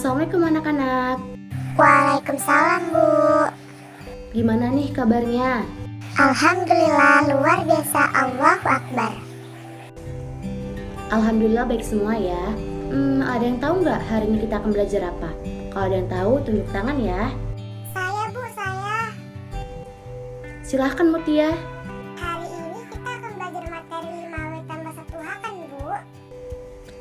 Assalamualaikum anak-anak. Waalaikumsalam, Bu. Gimana nih kabarnya? Alhamdulillah, luar biasa. Allahu Akbar. Alhamdulillah baik semua ya. Ada yang tahu nggak hari ini kita akan belajar apa? Kalau ada yang tahu, tunjuk tangan ya. Saya, Bu, saya. Silahkan Mutia. Hari ini kita akan belajar materi 5W tambah 1H kan, Bu?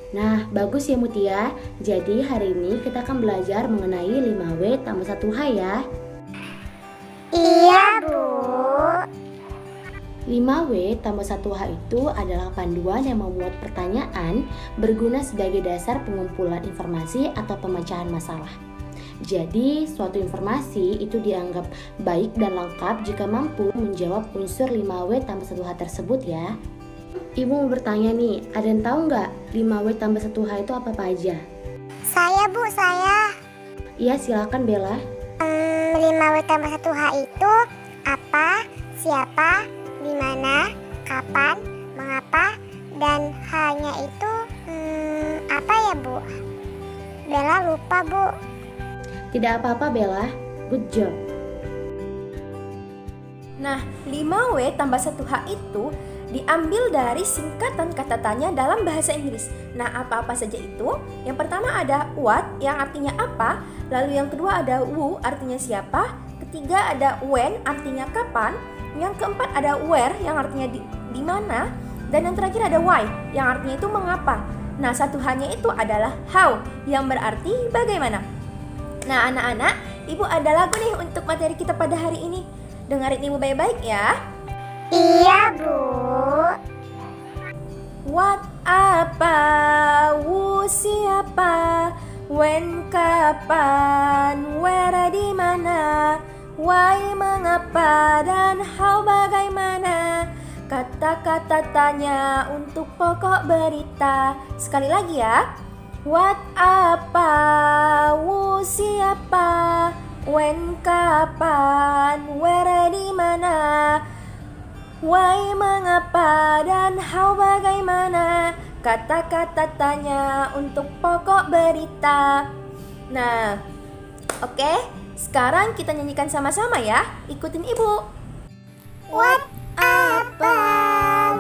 Nah, bagus ya Mutia. Jadi hari ini kita akan belajar mengenai 5W tambah 1H ya. Iya, Bu. 5W tambah 1H itu adalah panduan yang memuat pertanyaan berguna sebagai dasar pengumpulan informasi atau pemecahan masalah. Jadi, suatu informasi itu dianggap baik dan lengkap jika mampu menjawab unsur 5W tambah 1H tersebut ya. Ibu mau bertanya nih, ada yang tahu nggak 5W tambah 1H itu apa aja? Saya, Bu, saya. Iya, silakan Bella. 5W tambah 1H itu apa, siapa, di mana, kapan, mengapa, dan hanya itu apa ya, Bu? Bella lupa, Bu. Tidak apa-apa Bella, good job. Nah, 5W tambah 1H itu diambil dari singkatan kata tanya dalam bahasa Inggris. Nah, apa-apa saja itu? Yang pertama ada what yang artinya apa, lalu yang kedua ada who artinya siapa, ketiga ada when artinya kapan, yang keempat ada where yang artinya di mana, dan yang terakhir ada why yang artinya itu mengapa. Nah, 1H-nya itu adalah how yang berarti bagaimana. Nah, anak-anak, Ibu ada lagu nih untuk materi kita pada hari ini. Dengarin Ibu baik-baik ya. Iya, Bu. What apa, who siapa, when kapan, where di mana, why mengapa, dan how bagaimana. Kata-kata tanya untuk pokok berita. Sekali lagi ya. What apa, who siapa, when kapan, where di mana, why mengapa, dan how bagaimana. Kata-kata tanya untuk pokok berita. Nah, oke, sekarang kita nyanyikan sama-sama ya. Ikutin Ibu. What apa,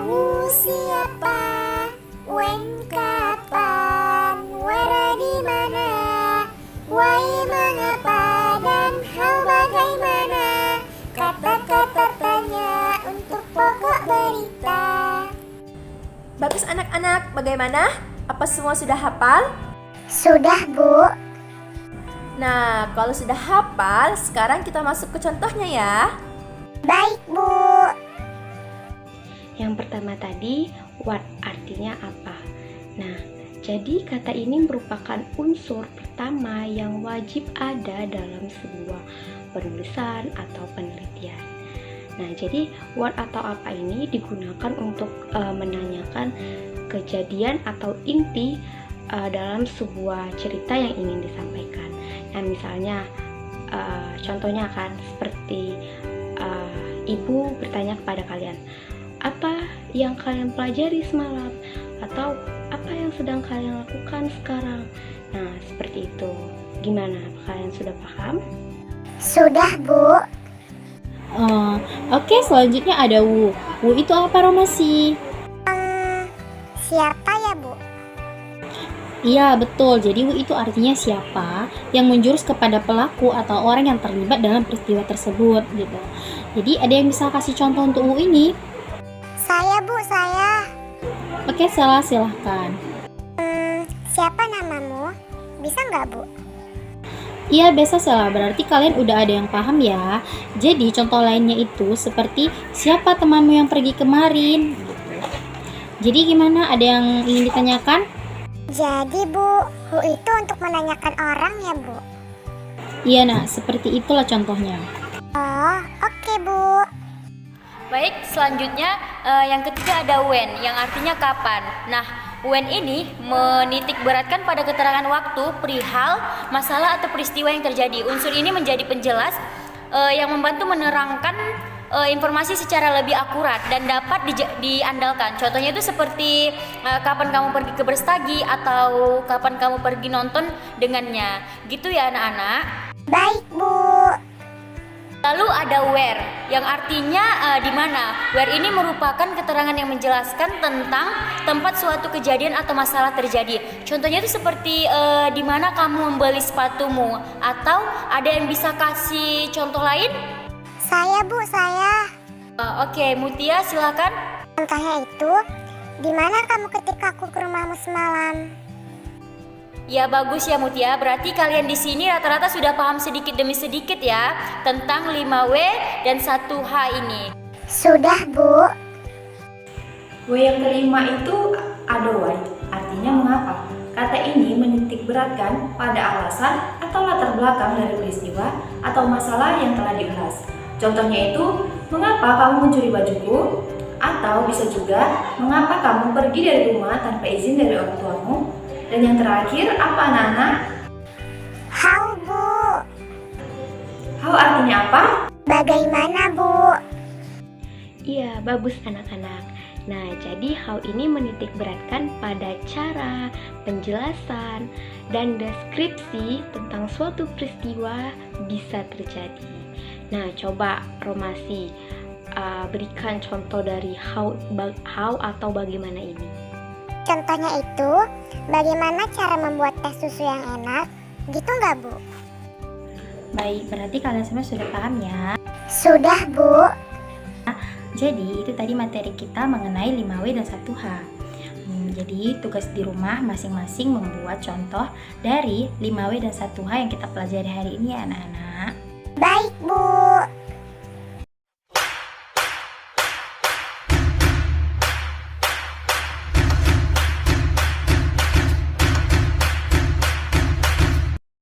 who siapa, when kapan, where di mana, why mengapa, dan how bagaimana. Kata-kata tanya untuk pokok berita. Bagus anak-anak, bagaimana? Apa semua sudah hafal? Sudah, Bu. Nah, kalau sudah hafal, sekarang kita masuk ke contohnya ya. Baik, Bu. Yang pertama tadi, what artinya apa? Nah, jadi kata ini merupakan unsur pertama yang wajib ada dalam sebuah penulisan atau penelitian. Nah, jadi what atau apa ini digunakan untuk menanyakan kejadian atau inti dalam sebuah cerita yang ingin disampaikan. Nah, misalnya contohnya kan seperti ibu bertanya kepada kalian, apa yang kalian pelajari semalam? Atau apa yang sedang kalian lakukan sekarang? Nah, seperti itu. Gimana? Kalian sudah paham? Sudah, Bu. Oke, selanjutnya ada who. Who itu apa, Romasi? Siapa ya, Bu? Iya, betul. Jadi who itu artinya siapa yang menjurus kepada pelaku atau orang yang terlibat dalam peristiwa tersebut gitu. Jadi ada yang bisa kasih contoh untuk who ini? Saya, Bu, saya. Oke, silahkan. Siapa namamu? Bisa nggak, Bu? Iya, bisa Sela. Berarti kalian udah ada yang paham ya. Jadi contoh lainnya itu seperti siapa temanmu yang pergi kemarin gitu. Jadi gimana? Ada yang ingin ditanyakan? Jadi, Bu, who itu untuk menanyakan orang ya, Bu? Iya, nah, seperti itulah contohnya. Oh, oke, Bu. Baik, selanjutnya yang ketiga ada when, yang artinya kapan. Nah, when ini menitik beratkan pada keterangan waktu, perihal, masalah atau peristiwa yang terjadi. Unsur ini menjadi penjelas yang membantu menerangkan informasi secara lebih akurat dan dapat diandalkan. Contohnya itu seperti kapan kamu pergi ke Brastagi atau kapan kamu pergi nonton dengannya. Gitu ya anak-anak. Baik, Bu. Lalu ada where, yang artinya di mana. Where ini merupakan keterangan yang menjelaskan tentang tempat suatu kejadian atau masalah terjadi. Contohnya itu seperti di mana kamu membeli sepatumu, atau ada yang bisa kasih contoh lain? Saya, Bu, saya. Oke, Mutia silakan. Contohnya itu, di mana kamu ketika aku ke rumahmu semalam? Ya bagus ya Mutia, berarti kalian di sini rata-rata sudah paham sedikit demi sedikit ya tentang 5W dan 1H ini. Sudah, Bu. W yang kelima itu ada why, artinya mengapa. Kata ini menitik beratkan pada alasan atau latar belakang dari peristiwa atau masalah yang telah diulas. Contohnya itu, mengapa kamu mencuri bajuku? Atau bisa juga, mengapa kamu pergi dari rumah tanpa izin dari orang tuamu? Dan yang terakhir, apa anak-anak? How, Bu? How artinya apa? Bagaimana, Bu? Iya, bagus anak-anak. Nah, jadi how ini menitik beratkan pada cara, penjelasan, dan deskripsi tentang suatu peristiwa bisa terjadi. Nah, coba Romasi berikan contoh dari how atau bagaimana ini. Contohnya itu, bagaimana cara membuat teh susu yang enak? Gitu nggak, Bu? Baik, berarti kalian semua sudah paham ya. Sudah, Bu. Jadi itu tadi materi kita mengenai 5W dan 1H. Jadi tugas di rumah masing-masing membuat contoh dari 5W dan 1H yang kita pelajari hari ini ya anak-anak.